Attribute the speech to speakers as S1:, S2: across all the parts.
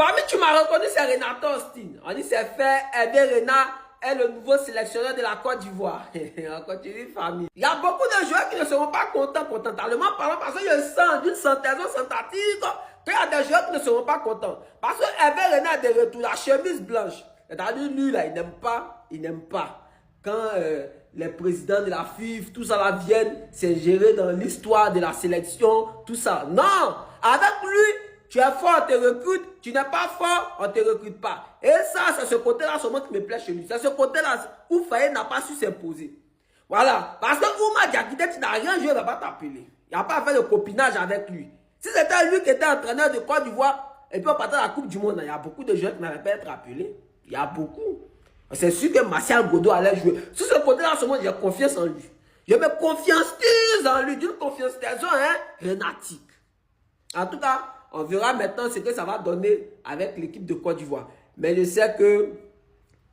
S1: Famille, tu m'as reconnu, c'est Renato Austin. On dit c'est fait, Hervé Renard est le nouveau sélectionneur de la Côte d'Ivoire. On continue, famille. Il y a beaucoup de joueurs qui ne seront pas contents, fondamentalement parlant, parce que je sens d'une synthèse synthétique qu'il y a des joueurs qui ne seront pas contents. Parce que Hervé Renard est de retour, la chemise blanche. C'est-à-dire, lui, là, il n'aime pas. Quand les présidents de la FIFA, tout ça là viennent s'ingérer dans l'histoire de la sélection, tout ça. Non! Avec lui, tu es fort, on te recrute. Tu n'es pas fort, on ne te recrute pas. Et ça, c'est ce côté-là seulement qui me plaît chez lui. C'est ce côté-là où Faye n'a pas su s'imposer. Voilà. Parce que Oumar Diakité, tu n'as rien joué, il ne va pas t'appeler. Il n'y a pas fait de copinage avec lui. Si c'était lui qui était entraîneur de Côte d'Ivoire, et puis on partait à la Coupe du Monde, il y a beaucoup de joueurs qui n'avaient pas été appelés. Il y a beaucoup. C'est sûr que Martial Godot allait jouer. Sur ce côté-là seulement, j'ai confiance en lui. Je mets confiance en lui, d'une confiance renatique. En tout cas, on verra maintenant ce que ça va donner avec l'équipe de Côte d'Ivoire. Mais je sais que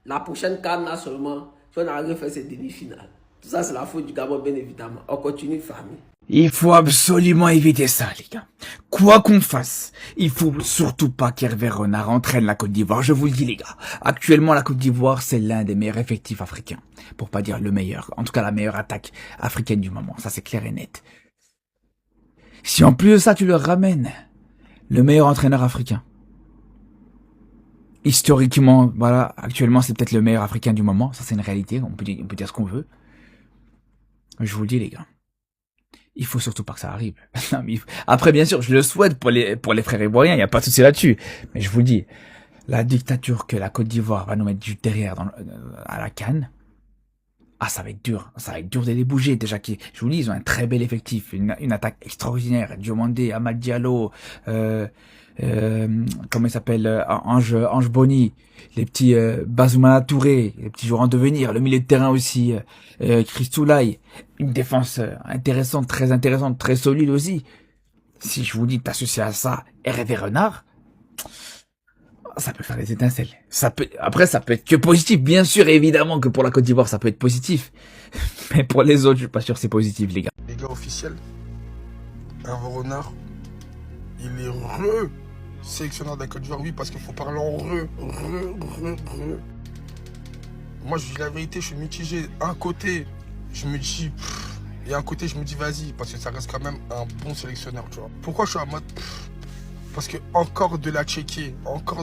S1: la prochaine CAN là seulement, si on arrive à faire ces demi-finales. Tout ça, c'est la faute du Gabon, bien évidemment. On continue, famille.
S2: Il faut absolument éviter ça, les gars. Quoi qu'on fasse, il faut surtout pas qu'Hervé Renard entraîne la Côte d'Ivoire. Je vous le dis, les gars. Actuellement, la Côte d'Ivoire, c'est l'un des meilleurs effectifs africains. Pour pas dire le meilleur. En tout cas, la meilleure attaque africaine du moment. Ça, c'est clair et net. Si en plus de ça, tu leur ramènes le meilleur entraîneur africain. Historiquement, voilà, actuellement, c'est peut-être le meilleur africain du moment. Ça, c'est une réalité. On peut dire ce qu'on veut. Je vous le dis, les gars. Il faut surtout pas que ça arrive. Après, bien sûr, je le souhaite pour les frères ivoiriens, il n'y a pas de souci là-dessus. Mais je vous le dis, la dictature que la Côte d'Ivoire va nous mettre du derrière à la CAN, ah, ça va être dur. Ça va être dur de les bouger. Déjà, je vous dis, ils ont un très bel effectif, une attaque extraordinaire. Diomandé, Amad Diallo, comment il s'appelle, Ange Boni, les petits Bazoumana Touré, les petits joueurs en devenir, le milieu de terrain aussi, Christoulaye, une défense intéressante, très solide aussi. Si je vous dis t'associer à ça Hervé Renard, ça peut faire des étincelles. Après, ça peut être que positif. Bien sûr, évidemment que pour la Côte d'Ivoire, ça peut être positif. Mais pour les autres, je suis pas sûr que c'est positif, les gars.
S3: Les gars officiels, Hervé Renard, il est sélectionneur de la Côte d'Ivoire, oui, parce qu'il faut parler en Moi, je dis la vérité, je suis mitigé. Un côté, je me dis, et un côté, je me dis, vas-y, parce que ça reste quand même un bon sélectionneur, tu vois. Pourquoi je suis en mode, parce que encore de la tchéquée,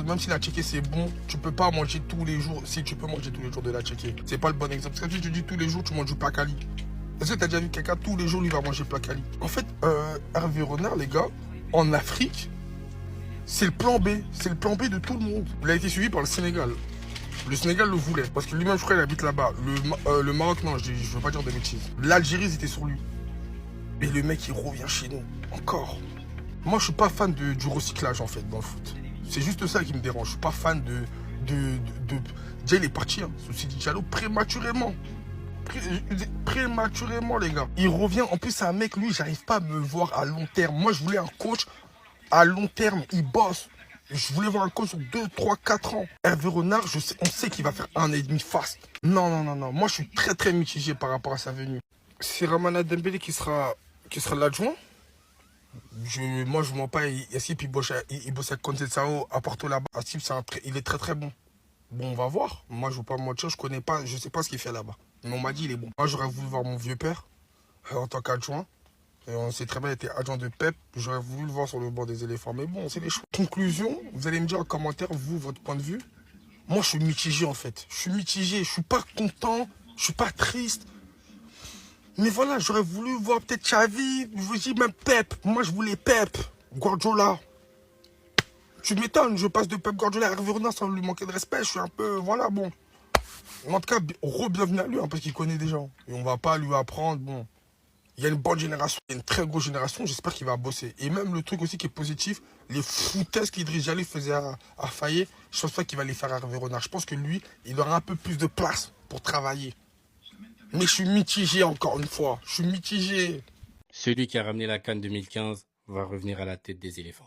S3: même si la tchéquée c'est bon, tu peux pas manger tous les jours. Si tu peux manger tous les jours de la tchéquée, c'est pas le bon exemple. Parce que si tu dis tous les jours, tu manges du placali. Est-ce que tu as déjà vu quelqu'un tous les jours, lui va manger placali? En fait, Hervé Renard, les gars, en Afrique, c'est le plan B. C'est le plan B de tout le monde. Il a été suivi par le Sénégal. Le Sénégal le voulait, parce que lui-même, je crois, il habite là-bas. Le Maroc, non, je veux pas dire de bêtises. L'Algérie, ils étaient sur lui. Et le mec, il revient chez nous. Encore. Moi, je suis pas fan du recyclage, en fait, dans le foot. C'est juste ça qui me dérange. Je suis pas fan déjà, il est parti, hein, Sidi Diallo, prématurément. Prématurément, les gars. Il revient. En plus, c'est un mec, lui, j'arrive pas à me voir à long terme. Moi, je voulais un coach à long terme. Il bosse. Je voulais voir un coach sur 2, 3, 4 ans. Hervé Renard, on sait qu'il va faire 1 an et demi fast. Non. Moi, je suis très mitigé par rapport à sa venue. C'est Ramana Dembélé qui sera l'adjoint. Moi, je ne mens pas. Yassip, il bosse avec Conceição à Porto là-bas. Yassip, il est très bon. Bon, on va voir. Moi, je ne veux pas me mentir. Je sais pas ce qu'il fait là-bas. Mais on m'a dit, il est bon. Moi, j'aurais voulu voir mon vieux père en tant qu'adjoint. Et on sait très bien, il était adjoint de Pep. J'aurais voulu le voir sur le banc des éléphants. Mais bon, c'est les choix. Conclusion, vous allez me dire en commentaire, vous, votre point de vue. Moi, je suis mitigé, en fait. Je suis mitigé. Je suis pas content. Je suis pas triste. Mais voilà, j'aurais voulu voir peut-être Xavi. Je vous dis même Pep. Moi, je voulais Pep. Guardiola. Tu m'étonnes, je passe de Pep Guardiola à Hervé Renard sans lui manquer de respect. Je suis un peu... Voilà, bon. En tout cas, bienvenue à lui, hein, parce qu'il connaît des gens. Et on va pas lui apprendre, bon... Il y a une bonne génération, il y a une très grosse génération, j'espère qu'il va bosser. Et même le truc aussi qui est positif, les foutaises qu'Idriss Diallo faisait à Fayet, je pense pas qu'il va les faire à Hervé Renard. Je pense que lui, il aura un peu plus de place pour travailler. Mais je suis mitigé encore une fois, je suis mitigé.
S4: Celui qui a ramené la CAN 2015 va revenir à la tête des éléphants.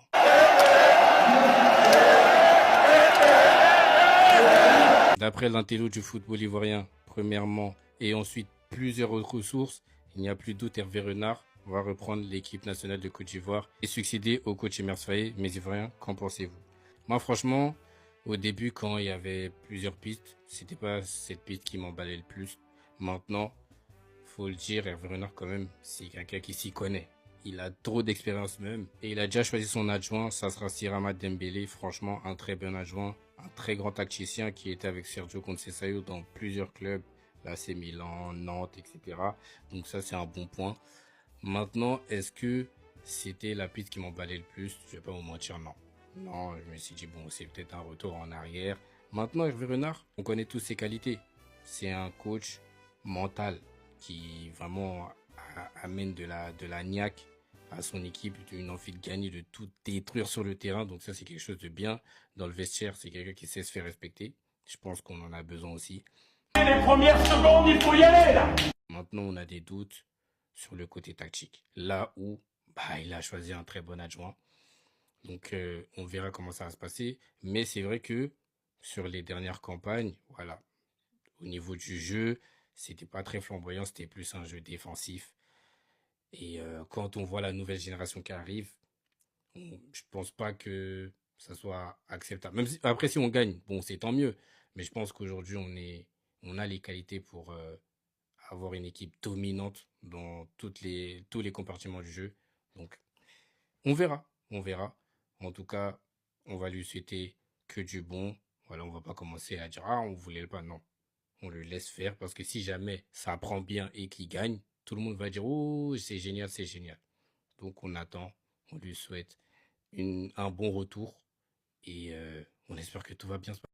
S4: D'après l'intello du football ivoirien, premièrement, et ensuite plusieurs autres sources, il n'y a plus de doute, Hervé Renard va reprendre l'équipe nationale de Côte d'Ivoire et succéder au coach Emerse Faé. Mes Ivoiriens, qu'en pensez-vous? Moi, franchement, au début, quand il y avait plusieurs pistes, c'était pas cette piste qui m'emballait le plus. Maintenant, faut le dire, Hervé Renard, quand même, c'est quelqu'un qui s'y connaît. Il a trop d'expérience même. Et il a déjà choisi son adjoint, ça sera Sirama Dembélé. Franchement, un très bon adjoint, un très grand tacticien qui était avec Sergio Conceição dans plusieurs clubs. Là, c'est Milan, Nantes, etc. Donc ça, c'est un bon point. Maintenant, est-ce que c'était la piste qui m'emballait le plus? Je vais pas vous mentir, non. Non, je me suis dit, bon, c'est peut-être un retour en arrière. Maintenant, Hervé Renard, on connaît tous ses qualités. C'est un coach mental qui vraiment amène de la niaque à son équipe, une envie de gagner, de tout détruire sur le terrain. Donc ça, c'est quelque chose de bien. Dans le vestiaire, c'est quelqu'un qui sait se faire respecter. Je pense qu'on en a besoin aussi.
S5: Les premières secondes, il faut y aller là.
S4: Maintenant, on a des doutes sur le côté tactique. Là où il a choisi un très bon adjoint. Donc, on verra comment ça va se passer. Mais c'est vrai que sur les dernières campagnes, voilà, au niveau du jeu, c'était pas très flamboyant, c'était plus un jeu défensif. Et quand on voit la nouvelle génération qui arrive, je pense pas que ça soit acceptable. Même si, après, si on gagne, bon, c'est tant mieux. Mais je pense qu'aujourd'hui, on a les qualités pour avoir une équipe dominante dans tous les compartiments du jeu. Donc, on verra, on verra. En tout cas, on va lui souhaiter que du bon. Voilà, on va pas commencer à dire, ah, on voulait pas. Non, on le laisse faire parce que si jamais ça prend bien et qu'il gagne, tout le monde va dire, oh, c'est génial, c'est génial. Donc, on attend, on lui souhaite un bon retour et on espère que tout va bien se passer.